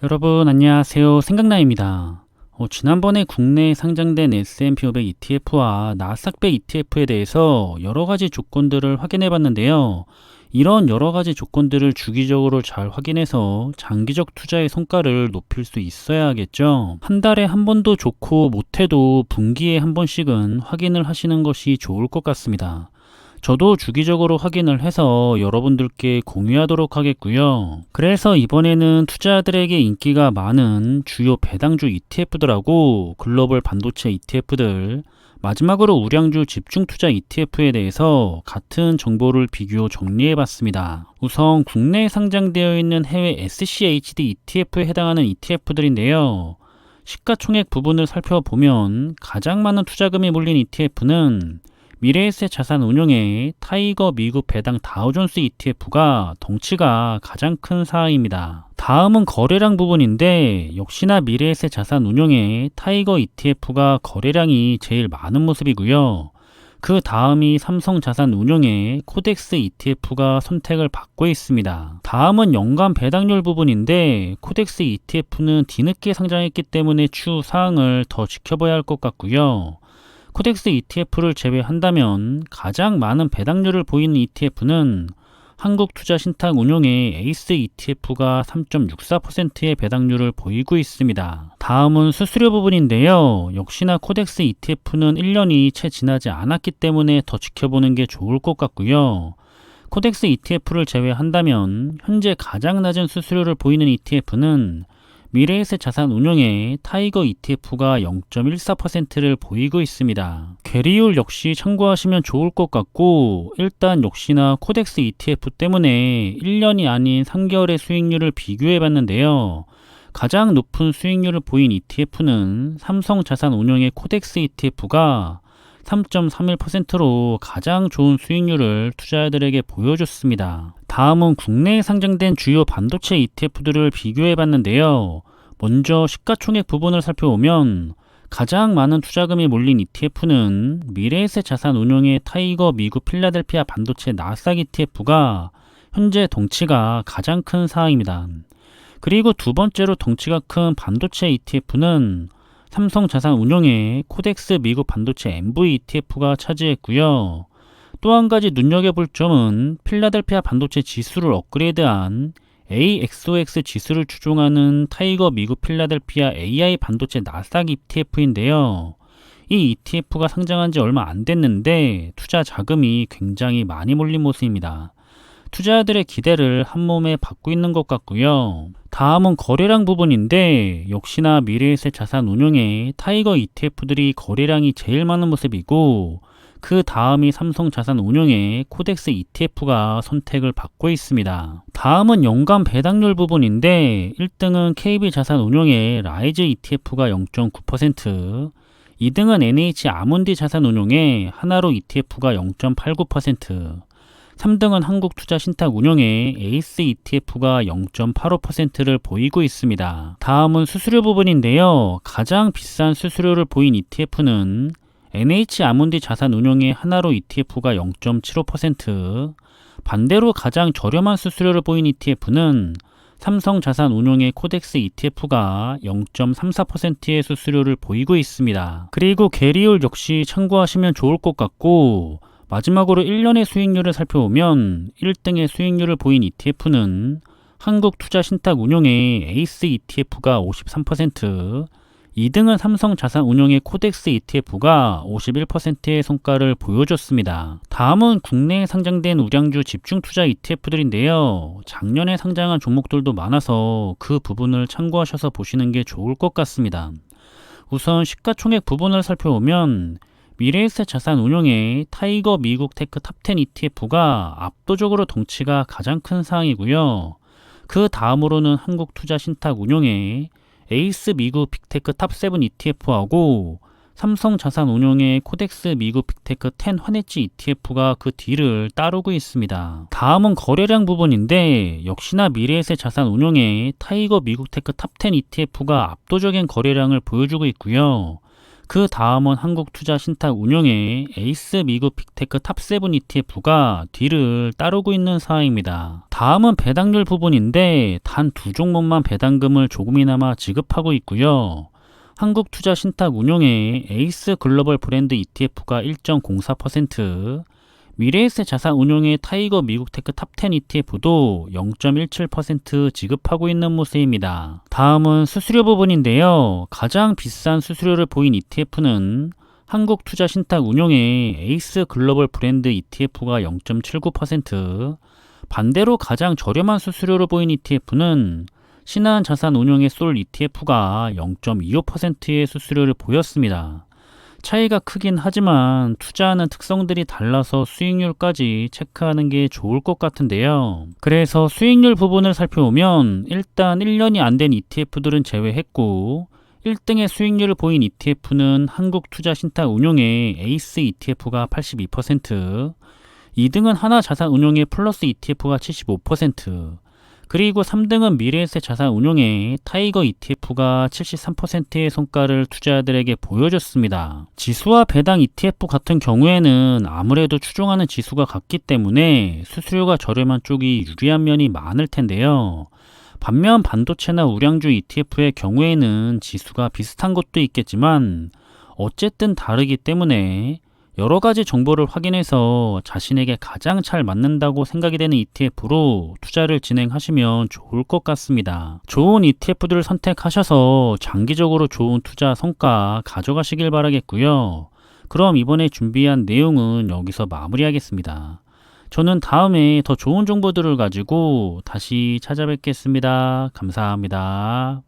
여러분 안녕하세요. 생각나입니다. 지난번에 국내에 상장된 S&P 500 ETF와 나스닥 100 ETF에 대해서 여러 가지 조건들을 확인해 봤는데요. 이런 여러 가지 조건들을 주기적으로 잘 확인해서 장기적 투자의 성과를 높일 수 있어야 하겠죠. 한 달에 한 번도 좋고 못해도 분기에 한 번씩은 확인을 하시는 것이 좋을 것 같습니다. 저도 주기적으로 확인을 해서 여러분들께 공유하도록 하겠고요. 그래서 이번에는 투자자들에게 인기가 많은 주요 배당주 ETF들하고 글로벌 반도체 ETF들, 마지막으로 우량주 집중투자 ETF에 대해서 같은 정보를 비교 정리해 봤습니다. 우선 국내에 상장되어 있는 해외 SCHD ETF에 해당하는 ETF들인데요. 시가총액 부분을 살펴보면 가장 많은 투자금이 몰린 ETF는 미래에셋 자산운용의 타이거 미국 배당 다우존스 ETF가 덩치가 가장 큰 사항입니다. 다음은 거래량 부분인데 역시나 미래에셋 자산운용의 타이거 ETF가 거래량이 제일 많은 모습이고요. 그 다음이 삼성자산운용의 코덱스 ETF가 선택을 받고 있습니다. 다음은 연간 배당률 부분인데 코덱스 ETF는 뒤늦게 상장했기 때문에 추후 사항을 더 지켜봐야 할 것 같고요. 코덱스 ETF를 제외한다면 가장 많은 배당률을 보이는 ETF는 한국투자신탁운용의 에이스 ETF가 3.64%의 배당률을 보이고 있습니다. 다음은 수수료 부분인데요. 역시나 코덱스 ETF는 1년이 채 지나지 않았기 때문에 더 지켜보는 게 좋을 것 같고요. 코덱스 ETF를 제외한다면 현재 가장 낮은 수수료를 보이는 ETF는 미래에셋 자산운용의 타이거 ETF가 0.14%를 보이고 있습니다. 괴리율 역시 참고하시면 좋을 것 같고, 일단 역시나 코덱스 ETF 때문에 1년이 아닌 3개월의 수익률을 비교해 봤는데요. 가장 높은 수익률을 보인 ETF는 삼성자산운용의 코덱스 ETF가 3.31%로 가장 좋은 수익률을 투자자들에게 보여줬습니다. 다음은 국내에 상장된 주요 반도체 ETF들을 비교해 봤는데요. 먼저 시가총액 부분을 살펴보면 가장 많은 투자금이 몰린 ETF는 미래에셋 자산운용의 타이거 미국 필라델피아 반도체 나스닥 ETF가 현재 덩치가 가장 큰 사항입니다. 그리고 두 번째로 덩치가 큰 반도체 ETF는 삼성자산운용의 코덱스 미국 반도체 MV ETF가 차지했고요. 또 한 가지 눈여겨볼 점은 필라델피아 반도체 지수를 업그레이드한 AXOX 지수를 추종하는 타이거 미국 필라델피아 AI 반도체 나스닥 ETF인데요. 이 ETF가 상장한 지 얼마 안 됐는데 투자 자금이 굉장히 많이 몰린 모습입니다. 투자자들의 기대를 한몸에 받고 있는 것 같고요. 다음은 거래량 부분인데 역시나 미래에셋 자산운용의 타이거 ETF들이 거래량이 제일 많은 모습이고, 그 다음이 삼성자산운용의 코덱스 ETF가 선택을 받고 있습니다. 다음은 연간 배당률 부분인데 1등은 KB자산운용의 라이즈 ETF가 0.9%, 2등은 NH아몬디 자산운용의 하나로 ETF가 0.89%, 3등은 한국투자신탁운용의 에이스 ETF가 0.85%를 보이고 있습니다. 다음은 수수료 부분인데요. 가장 비싼 수수료를 보인 ETF는 NH아몬디 자산운용의 하나로 ETF가 0.75%, 반대로 가장 저렴한 수수료를 보인 ETF는 삼성자산운용의 코덱스 ETF가 0.34%의 수수료를 보이고 있습니다. 그리고 괴리율 역시 참고하시면 좋을 것 같고, 마지막으로 1년의 수익률을 살펴보면 1등의 수익률을 보인 ETF는 한국투자신탁운용의 에이스 ETF가 53%, 2등은 삼성자산운용의 코덱스 ETF가 51%의 성과를 보여줬습니다. 다음은 국내에 상장된 우량주 집중투자 ETF들인데요. 작년에 상장한 종목들도 많아서 그 부분을 참고하셔서 보시는 게 좋을 것 같습니다. 우선 시가총액 부분을 살펴보면 미래에셋 자산운용의 타이거 미국 테크 탑10 ETF가 압도적으로 덩치가 가장 큰 사항이고요. 그 다음으로는 한국투자신탁운용의 에이스 미국 빅테크 탑7 ETF하고 삼성자산운용의 코덱스 미국 빅테크 10 환해지 ETF가 그 뒤를 따르고 있습니다. 다음은 거래량 부분인데 역시나 미래에셋 자산운용의 타이거 미국 테크 탑10 ETF가 압도적인 거래량을 보여주고 있고요. 그 다음은 한국투자신탁운용의 에이스 미국 빅테크 탑7 ETF가 뒤를 따르고 있는 상황입니다. 다음은 배당률 부분인데 단 두 종목만 배당금을 조금이나마 지급하고 있고요. 한국투자신탁운용의 에이스 글로벌 브랜드 ETF가 1.04%, 미래에셋 자산운용의 타이거 미국 테크 탑10 ETF도 0.17% 지급하고 있는 모습입니다. 다음은 수수료 부분인데요. 가장 비싼 수수료를 보인 ETF는 한국투자신탁운용의 에이스 글로벌 브랜드 ETF가 0.79%, 반대로 가장 저렴한 수수료를 보인 ETF는 신한자산운용의 솔 ETF가 0.25%의 수수료를 보였습니다. 차이가 크긴 하지만 투자하는 특성들이 달라서 수익률까지 체크하는 게 좋을 것 같은데요. 그래서 수익률 부분을 살펴보면 일단 1년이 안 된 ETF들은 제외했고 1등의 수익률을 보인 ETF는 한국투자신탁운용의 에이스 ETF가 82%, 2등은 하나자산운용의 플러스 ETF가 75%, 그리고 3등은 미래에셋 자산운용의 타이거 ETF가 73%의 성과를 투자자들에게 보여줬습니다. 지수와 배당 ETF 같은 경우에는 아무래도 추종하는 지수가 같기 때문에 수수료가 저렴한 쪽이 유리한 면이 많을 텐데요. 반면 반도체나 우량주 ETF의 경우에는 지수가 비슷한 것도 있겠지만 어쨌든 다르기 때문에 여러 가지 정보를 확인해서 자신에게 가장 잘 맞는다고 생각이 되는 ETF로 투자를 진행하시면 좋을 것 같습니다. 좋은 ETF들을 선택하셔서 장기적으로 좋은 투자 성과 가져가시길 바라겠고요. 그럼 이번에 준비한 내용은 여기서 마무리하겠습니다. 저는 다음에 더 좋은 정보들을 가지고 다시 찾아뵙겠습니다. 감사합니다.